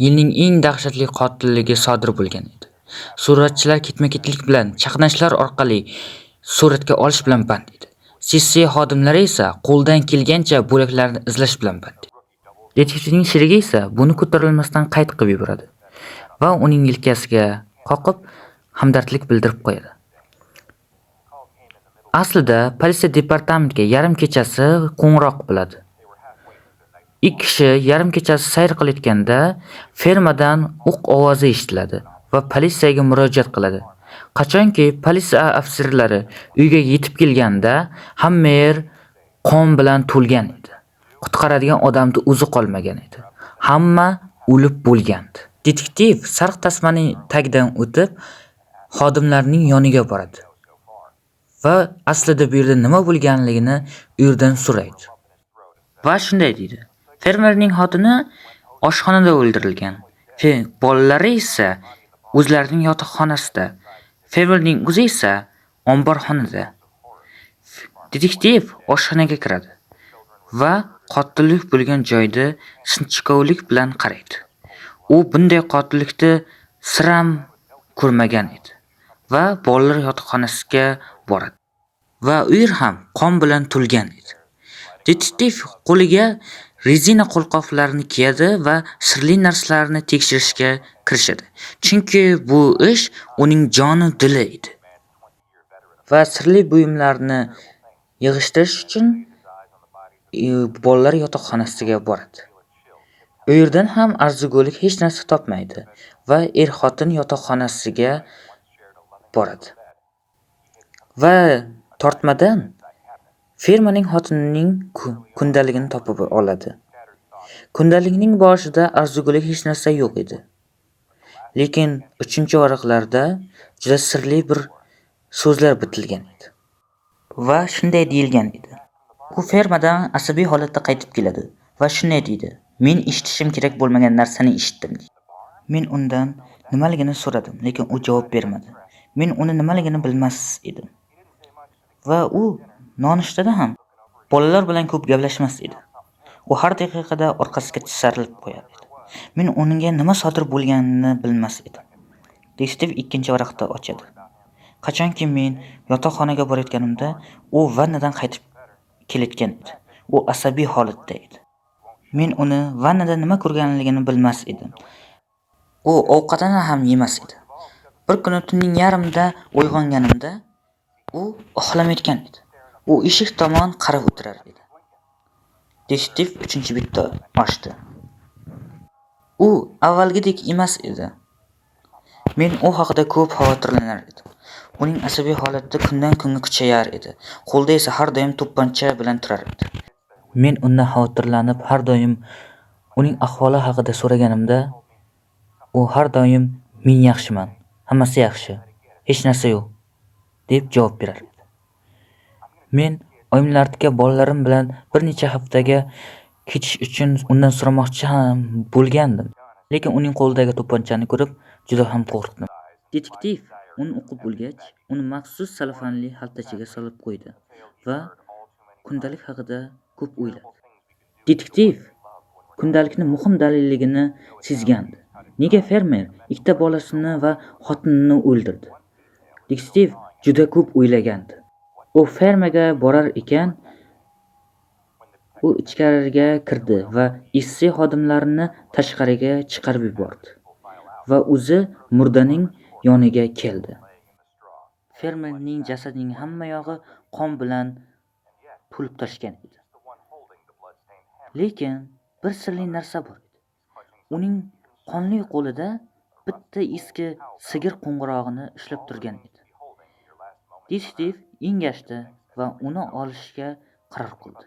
Yilning eng dahshatli qotilligi sodir bo'lgan edi. Suratchilar ketma-ketlik bilan chaqnashlar orqali suratga olish bilan band edi. Sessiya xodimlari esa qo'ldan kelgancha bo'laklarni izlash bilan band edi. Detektivning sherigi esa buni ko'tarilmasdan qayd qilib yuboradi va uning yelkasiga qoqib hamdardlik bildirib qo'yadi. Aslida politsiya departamentiga yarim kechasi qo'ng'iroq bo'ladi. Ikki kishi yarim kechasi sayr qilayotganda fermadan o'q ovozi eshitiladi va politsiyaga murojaat qiladi. Qachonki politsiya ofitserlari uyga yetib kelganda hamma yer qon bilan to'lgan edi. Qutqaradigan odamni o'zi qolmagan edi. Hamma o'lib bo'lgandi. Detektiv sariq tasmaning tagidan o'tib xodimlarning yoniga boradi va aslida bu yerda nima bo'lganligini u yerdan so'raydi. Va shunday deydi: fermerning xotini oshxonada o'ldirilgan. Bolalari esa o'zlarining yotoqxonasida. Fermerning o'zi esa omborxonada. Detektiv oshxonaga kiradi va qotillik bo'lgan joyda sinchkovlik bilan qaraydi. U bunday qotillikni siram ko'rmagan edi va bolalar yotoqxonasiga boradi. Va u yer ham qon bilan to'lgan edi. Detektiv qo'liga rezina qo'lqoplarni kiyadi va sirli narsalarni tekshirishga kirishadi. Chunki bu ish uning jonu dili edi. Va sirli buyumlarni yig'ishtirish uchun bolalar yotoqxonasiga boradi. U yerdan ham arzigulik hech narsa topmaydi va er-xotin yotoqxonasiga boradi. Va tortmadan fermaning xotinining kundaligini topib oladi. Kundalikning boshida arzigulik hech narsa yo'q edi. Lekin 3-varaqlarda juda sirli bir so'zlar bitilgan edi. Va shunday deyilgan edi: u fermadan asabiy holatda qaytib keladi va shunday deydi: men eshitishim kerak bo'lmagan narsani eshitdim deydi. Men undan nimaligini so'radim, lekin u javob bermadi. Men uni nimaligini bilmas edim. Va u nonushtada ham bolalar bilan ko'p gaplashmas edi. U har daqiqada orqasiga tisarilib qo'yar edi. Men unga nima sodir bo'lganini bilmas edim. Detektiv 2-varaqda ochadi. Qachonki men yotoqxonaga borayotganimda, u vannadan qaytib kelayotgan edi. U asabiy holatda edi. Men uni vannada nima ko'rganligini bilmas edim. U ovqatini ham yemas edi. Bir kuni tunning yarmida uyg'onganimda, u uxlamayotgan edi. U eshik tomon qarab o'tirar edi. Detektiv 3-bitni ochdi. U avvalgidek emas edi. Men u haqida ko'p xavotirlanar edim. Uning asabiy holati kundan kunga kuchayar edi. Qo'lda esa har doim to'pponcha bilan turar edi. Men undan xavotirlanib, har doim uning ahvoli haqida so'raganimda, u har doim men yaxshiman, hammasi yaxshi, hech narsa yo'q deb javob berar edi. Men oyimlarga bolalarim bilan bir necha haftaga ketish uchun undan so'ramoqchi ham bo'lgandim. Lekin uning qo'lidagi to'pponchani ko'rib, juda ham qo'rqdim. Detektiv uni o'qib bo'lgach, uni maxsus salafanli xaltachaga solib qo'ydi va kundalik haqida ko'p o'yladi. Detektiv kundalikning muhim dalilligini sezgandi. Nega fermer ikkita bolasini va xotinini o'ldirdi? Detektiv juda ko'p o'ylagandi. U fermaga borar ekan, u ichkariga kirdi va issiy xodimlarini tashqariga chiqarib yubordi va o'zi murdaning yoniga keldi. Fermerning jasadining hamma yog'i qon bilan to'lib toshgan edi. Lekin bir sirli narsa bor edi. Uning qonli qo'lida bitta eski sigir qo'ng'irog'ini ushlab turgan edi. Detektiv engashdi va uni olishga qaror qildi.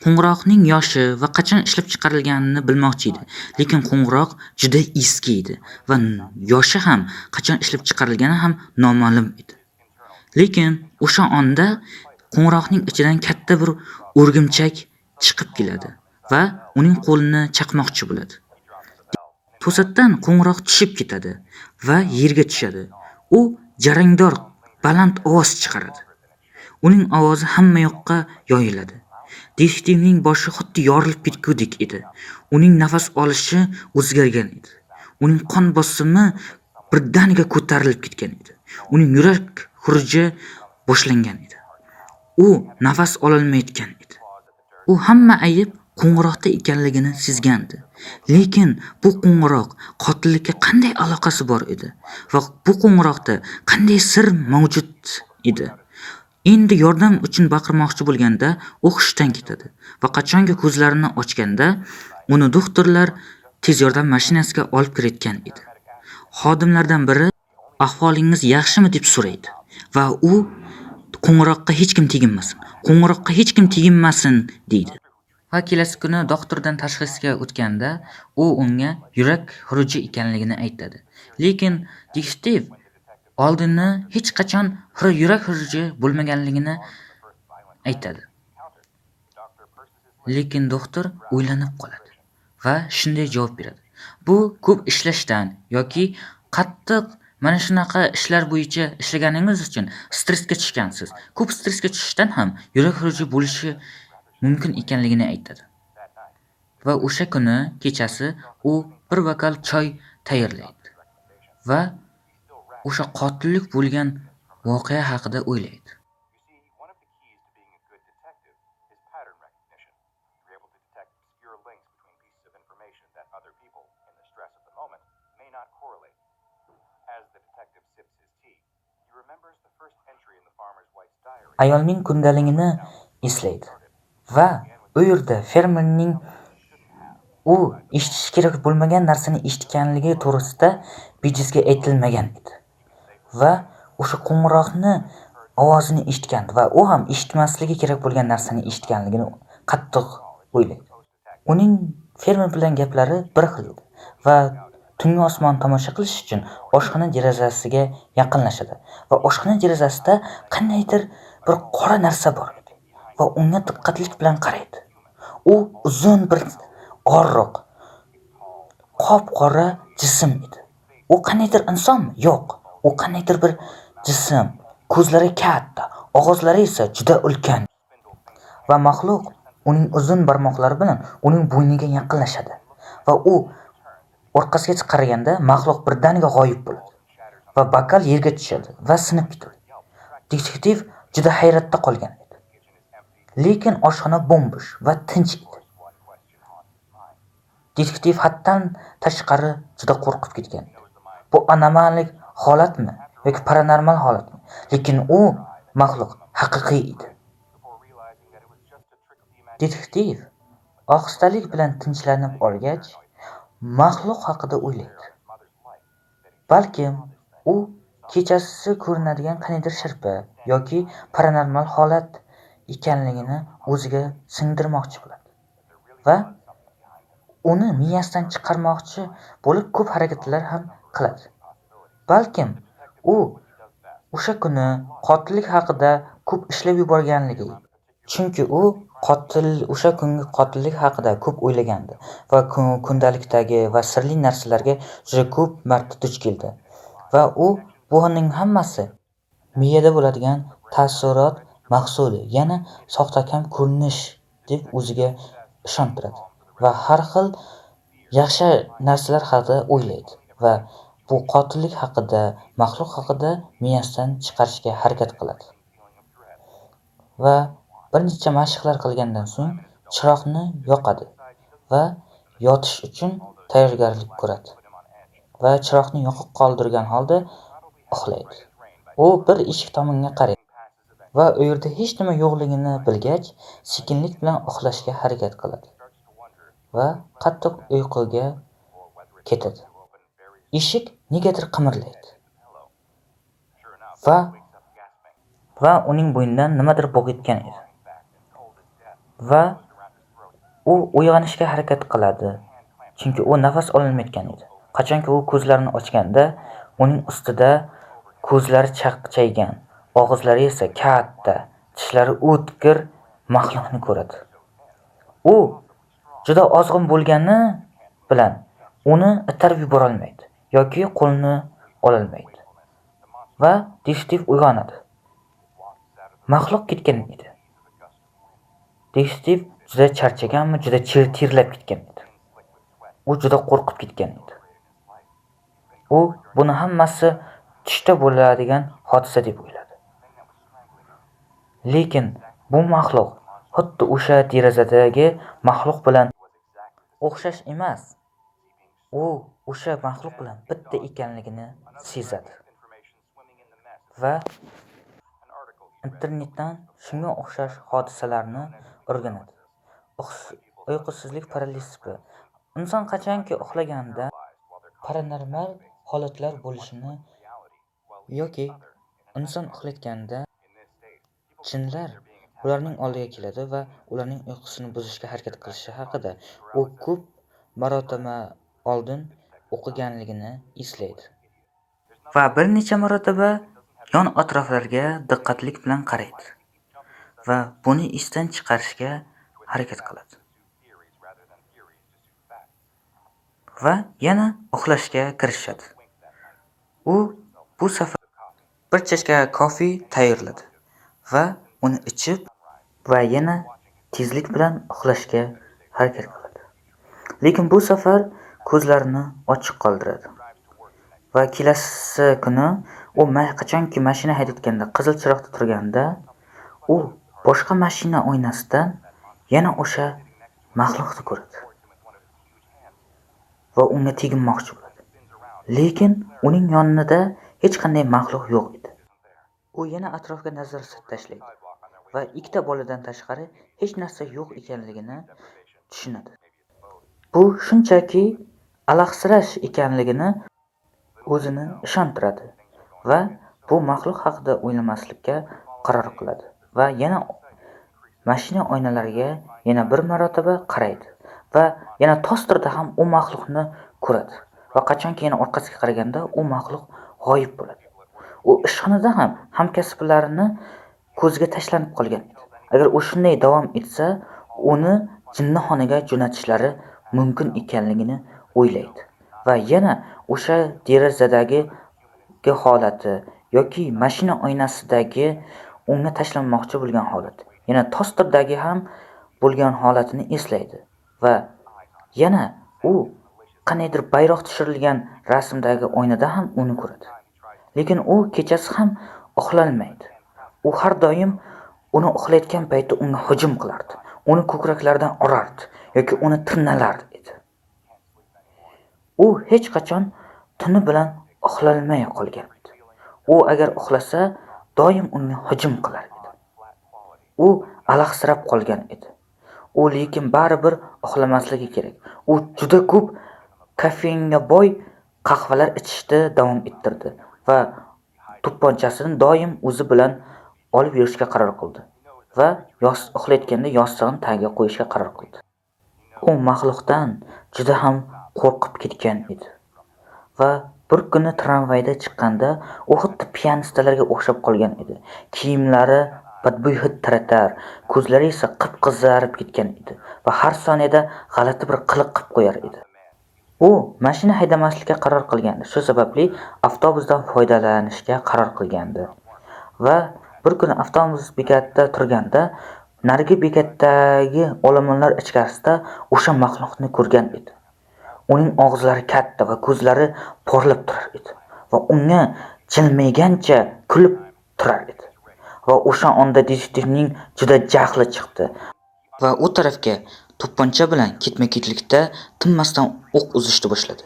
Qo'ng'iroqning yoshi va qachon ishlab chiqarilganini bilmoqchi edi, lekin qo'ng'iroq juda eski edi va yoshi ham qachon ishlab chiqarilgani ham noma'lum edi. Lekin o'sha onda qo'ng'iroqning ichidan katta bir o'rgimchak chiqib keladi va uning qo'lini chaqmoqchi bo'ladi. To'satdan qo'ng'iroq tushib ketadi va yerga tushadi. U jarangdor, baland ovoz chiqaradi. Uning ovozi hamma yoqqa yoyiladi. Detektivning boshi xuddi yorilib ketgudek edi. Uning nafas olishi o'zgargan edi. Uning qon bosimi birdaniga ko'tarilib ketgan edi. Uning yurak xuruji boshlangan edi. U nafas ololmayotgan edi. U hamma ayb qo'ng'iroqda ekanligini sezgandi. Lekin bu qo'ng'iroq qotillikka qanday aloqasi bor edi va bu qo'ng'iroqda qanday sir mavjud edi? Endi yordam uchun baqirmoqchi bo'lganda u hushdan ketadi va qachonki ko'zlarini ochganda uni doktorlar tez yordam mashinasiga olib kirayotgan edi. Xodimlardan biri ahvolingiz yaxshimi deb so'raydi va u qo'ng'iroqqa hech kim teginmasin. Qo'ng'iroqqa hech kim teginmasin deydi. Va kelasi kuni doktordan tashxisga o'tganda u unga yurak xuruji ekanligini aytadi. Lekin detektiv oldini hech qachon yurak xuruji bo'lmaganligini aytadi. Lekin doktor o'ylanib qoladi va shunday javob beradi. Bu ko'p ishlashdan yoki qattiq mana shunaqa ishlar bo'yicha ishlaganingiz uchun stressga tushgansiz. Ko'p stressga tushishdan ham yurak xuruji bo'lishi mumkin ekanligini aytadi. Va o'sha kuni kechasi u bir bokal choy tayyorlaydi va o'sha qotillik bo'lgan voqea haqida o'ylaydi. Ayolning kundaligini eslaydi va u yerda fermerning u eshitish kerak bo'lmagan narsani eshitganligi to'g'risida bejizga aytilmagan edi. Va o'sha qo'ng'iroqni ovozini eshitgandi va u ham eshitmasligi kerak bo'lgan narsani eshitganligini qattiq o'ylaydi. Uning fermer bilan gaplari bir xil edi va tungi osmonni tomosha qilish uchun oshxona derazasiga yaqinlashadi va oshxona derazasida qandaydir bir qora narsa bor edi va unga diqqatlik bilan qaraydi. U uzun bir oriq, qop-qora jism edi. U qandaydir insonmi? Yo'q. U qandaydir bir jism. Ko'zlari katta, og'izlari esa juda ulkan. Va maxluq uning uzun barmoqlari bilan uning bo'yniga yaqinlashadi. Va u orqasiga qaraganda maxluq birdaniga g'oyib bo'ladi. Va bokal yerga tushadi va sinib ketadi. Detektiv juda hayratda qolgan edi. Lekin oshxona bo'm-bo'sh va tinch edi. Detektiv haddan tashqari juda qo'rqib ketgan edi. Bu anomalik holatmi yoki paranormal holatmi? Lekin u maxluq haqiqiy edi. Detektiv ohistalik bilan tinchlanib olgach, maxluq haqida o'ylaydi. Balkim u kechasi ko'rinadigan qandaydir sharpa yoki paranormal holat ekanligini o'ziga singdirmoqchi bo'ladi. Va uni miyasidan chiqarmoqchi bo'lib ko'p harakatlar ham qiladi. Balkim u o'sha kuni qotillik haqida ko'p ishlab yuborganligi, chunki u o'sha kungi qotillik haqida ko'p o'ylagandi va kundalikdagi va sirli narsalarga juda ko'p marta duch keldi. Va u buning hammasi miyada bo'ladigan taassurot mahsuli, yana soxtakam ko'rinish deb o'ziga ishontiradi va har xil yaxshi narsalar haqida o'ylaydi va bu qotillik haqida, maxluq haqida miyasidan chiqarishga harakat qiladi. Va bir necha mashqlar qilgandan so'ng chiroqni yoqadi va yotish uchun tayyorgarlik ko'radi. Va chiroqni yoqib qoldirgan holda uxlaydi. U bir eshik tomonga qaraydi va u yerda hech nima yo'qligini bilgach, sekinlik bilan uxlashga harakat qiladi va qattiq uyquga ketadi. Eshik negadir qimirlaydi va uning bo'ynidan nimadir bo'g'itgan edi. Va u uyg'onishga harakat qiladi, chunki u nafas ololmayotgan edi. Qachonki u ko'zlarini ochganda, uning ustida ko'zlari chaqchaygan, og'izlari esa katta, tishlari o'tkir maxluqni ko'radi. U juda ozg'in bo'lgani bilan uni itarib yubora olmaydi yoki qo'lini ololmaydi. Va detektiv uyg'onadi. Mahluq ketgan edi. Detektiv juda charchaganmi, juda terlab ketgan edi. U juda qo'rqib ketgan edi. U buni hammasi tushda bo'ladigan hodisa deb o'yladi. Lekin bu mahluq xuddi o'sha derazadagi mahluq bilan o'xshash emas. U o'sha mahluq bilan bitta ekanligini sezadi. Va internetdan shunga o'xshash hodisalarni o'rganadi. Uyqusizlik paralitipi. Inson qachonki uxlaganda paranormal holatlar bo'lishini yoki inson uxlayotganda jinlar ularning oldiga keladi va ularning uyqusini buzishga harakat qilishi haqida u ko'p marotaba oldin o'qiganligini eslaydi. Va bir necha marotaba yon atroflarga diqqatlik bilan qaraydi va buni esdan chiqarishga harakat qiladi. Va yana uxlashga kirishadi. U bu safar bir chashka kofe tayyorladi va uni ichib va yana tezlik bilan uxlashga harakat qiladi. Lekin bu safar ko'zlarini ochiq qoldiradi. Va kelasi kuni u qachonki mashina haydayotganda qizil chiroqda turganda, u boshqa mashina oynasidan yana o'sha mahluqni ko'radi. Va unga teginmoqchi bo'ladi. Lekin uning yonida hech qanday mahluq yo'q edi. U yana atrofga nazar tashlaydi va ikkita boladan tashqari hech narsa yo'q ekanligini tushunadi. Bu shunchaki alahsirash ekanligini o'zini ishontiradi va bu mahluq haqida o'ylamaslikka qaror qiladi va yana mashina oynalariga yana bir marotaba qaraydi va yana tostrda ham u mahluqni ko'radi va qachonki yana orqasiga qaraganda u mahluq g'oyib bo'ladi. U ishxonada ham hamkasblarini ko'ziga tashlanib qolgan edi. Agar u shunday davom etsa, uni jinnixonaga jo'natishlari mumkin ekanligini o'ylaydi. Va yana o'sha derazadagi holati yoki mashina oynasidagi unga tashlanmoqchi bo'lgan holat, yana tosterdagi ham bo'lgan holatini eslaydi va yana u qanaydir bayroq tushirilgan rasmdagi oynada ham uni ko'radi. Lekin u kechasi ham uxlolmaydi. U har doim uni uxlayotgan payti unga hujum qilardi. Uni ko'kraklaridan urardi yoki uni tirnalar edi. U hech qachon tuni bilan uxlolmay qolgan edi. U agar uxlasa, doim unga hujum qilar edi. U alahsirab qolgan edi. U lekin baribir uxlamasligi kerak. U juda ko'p kofeinga boy qahvalar ichishda davom ettirdi va to'pponchasini doim o'zi bilan olib yurishga qaror qildi va uxlayotganda yostig'ini tagiga qo'yishga qaror qildi. U mahluqdan juda ham qo'rqib ketgan edi. Va bir kuni tramvayda chiqqanda u xuddi pianistalarga o'xshab qolgan edi. Kiyimlari badbo'y hid taratar, ko'zlari esa qip-qizarib ketgan edi va har soniyada g'alati bir qiliq qilib qo'yar edi. U mashina haydamaslikka qaror qilgandi. Shu sababli avtobusdan foydalanishga qaror qilgandi. Va bir kuni avtobus bekatida turganda, narigi bekatdagi olomonlar ichkarisida o'sha mahluqni ko'rgan edi. Uning og'izlari katta va ko'zlari porlab turar edi va unga jilmaygancha kulib turar edi. Va o'sha onda detektivning juda jahli chiqdi va u tarafga to'pponcha bilan ketma-ketlikda tinmasdan o'q uzishni boshladi.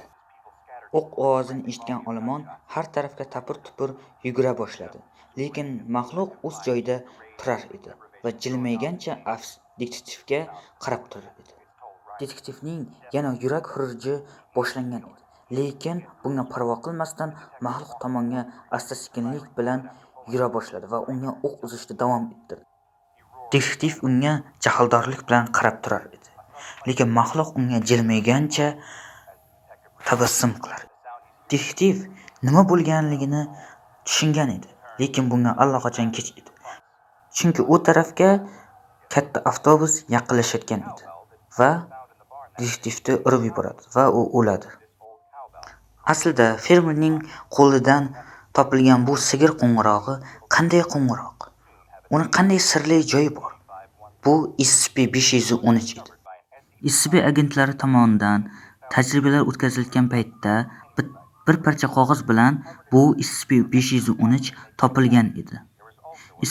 O'q ovozini eshitgan olomon har tarafga tapir-tupur yugura boshladi. Lekin mahluq o'z joyida turar edi va jilmaygancha detektivga qarab turar edi. Detektivning yana yurak xuruji boshlangan edi. Lekin bunga parvo qilmasdan mahluq tomonga asta-sekinlik bilan yura boshladi va unga o'q uzishda davom ettirdi. Detektiv unga jahldorlik bilan qarab turar edi. Lekin mahluq unga jilmaygancha tabassum qilar edi. Detektiv nima bo'lganligini tushungan edi, lekin bunga allaqachon kech edi. Chunki u tarafga katta avtobus yaqinlashayotgan edi va detektivni urib yuboradi va u o'ladi. Aslida fermerning qo'lidan topilgan bu sigir qo'ng'irog'i qanday qo'ng'iroq? Uni qanday sirli joyi bor? Bu SCP-513 edi. SCP agentlari tomonidan tajribalar o'tkazilgan paytda bir parcha qog'oz bilan bu SCP-513 topilgan edi.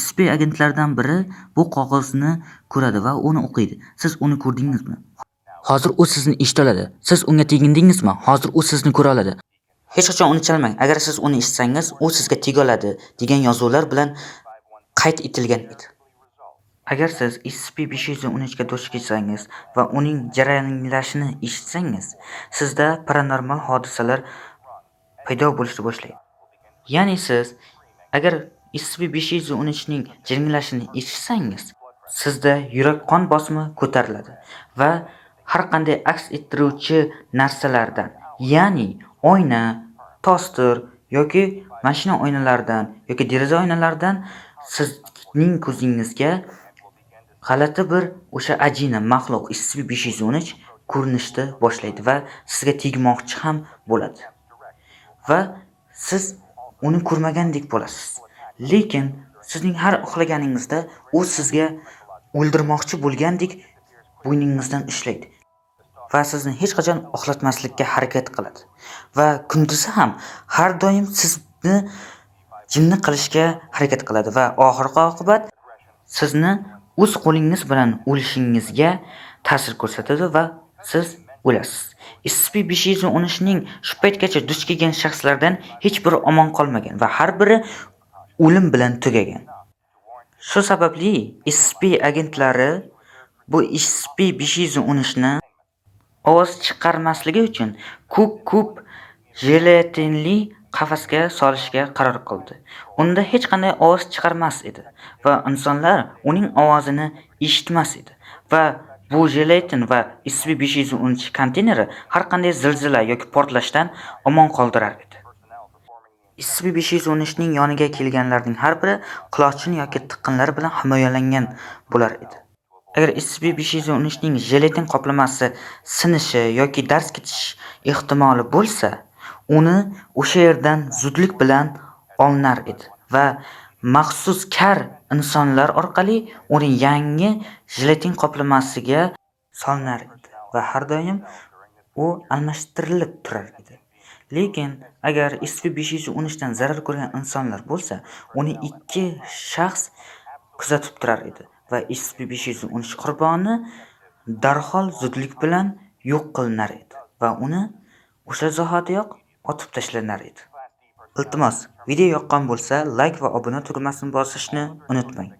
SCP agentlaridan biri bu qog'ozni ko'radi va uni o'qiydi. Siz uni ko'rdingizmi? Hozir u sizni eshita oladi. Siz unga tegindingizmi? Hozir u sizni ko'ra oladi. Hech qachon uni chalmang. Agar siz uni eshitsangiz, u sizga tega oladi degan yozuvlar bilan qayd etilgan edi. Agar siz SCP-513 ga duch kelsangiz va uning jarayonlashini eshitsangiz, sizda paranormal hodisalar paydo bo'lishni boshlaydi. Ya'ni siz agar SCP-513 ning jiringlashini eshitsangiz, sizda yurak qon bosimi ko'tariladi va har qanday aks ettiruvchi narsalardan, ya'ni oyna, toster yoki mashina oynalaridan yoki deraza oynalaridan sizning ko'zingizga g'alati bir o'sha ajina maxluq SCP-513 ko'rinishni boshlaydi va sizga tegmoqchi ham bo'ladi. Va siz uni ko'rmagandek bo'lasiz. Lekin sizning har uxlaganingizda u sizga o'ldirmoqchi bo'lgandek bo'yningizdan ushlaydi va sizni hech qachon uxlatmaslikka harakat qiladi va kunduzi ham har doim sizni jinni qilishga harakat qiladi va oxirgi oqibat sizni o'z qo'lingiz bilan o'lishingizga ta'sir ko'rsatadi va siz o'lasiz. SCP-513 ning shu paytgacha duch kelgan shaxslardan hech biri omon qolmagan va har biri o'lim bilan tugagan. Shu sababli SCP agentlari bu SCP-513 ni ovoz chiqarmasligi uchun ko'p jelatinli qafasga solishga qaror qildi. Unda hech qanday ovoz chiqarmas edi va insonlar uning ovozini eshitmas edi va bu jelatin va SCP-513 konteyneri har qanday zilzila yoki portlashdan omon qoldirar edi. SCP-513 ning yoniga kelganlarning har biri quloqchin yoki tiqqinlar bilan himoyalangan bo'lar edi. Agar SCP-513 ning jelatin qoplamasi sinishi yoki darz ketish ehtimoli bo'lsa, uni o'sha yerdan zudlik bilan olinar edi va maxsus kar insonlar orqali uni yangi jelatin qoplamasiga solinar edi va har doim u almashtirilib turar edi. Lekin agar SCP-513 dan zarar ko'rgan insonlar bo'lsa, uni ikki shaxs kuzatib turar edi va SCP-513 qurboni darhol zudlik bilan yo'q qilinar edi va uni o'sha zahotiyoq otib tashlanar edi. Iltimos, video yoqqan bo'lsa, like va obuna tugmasini bosishni unutmang.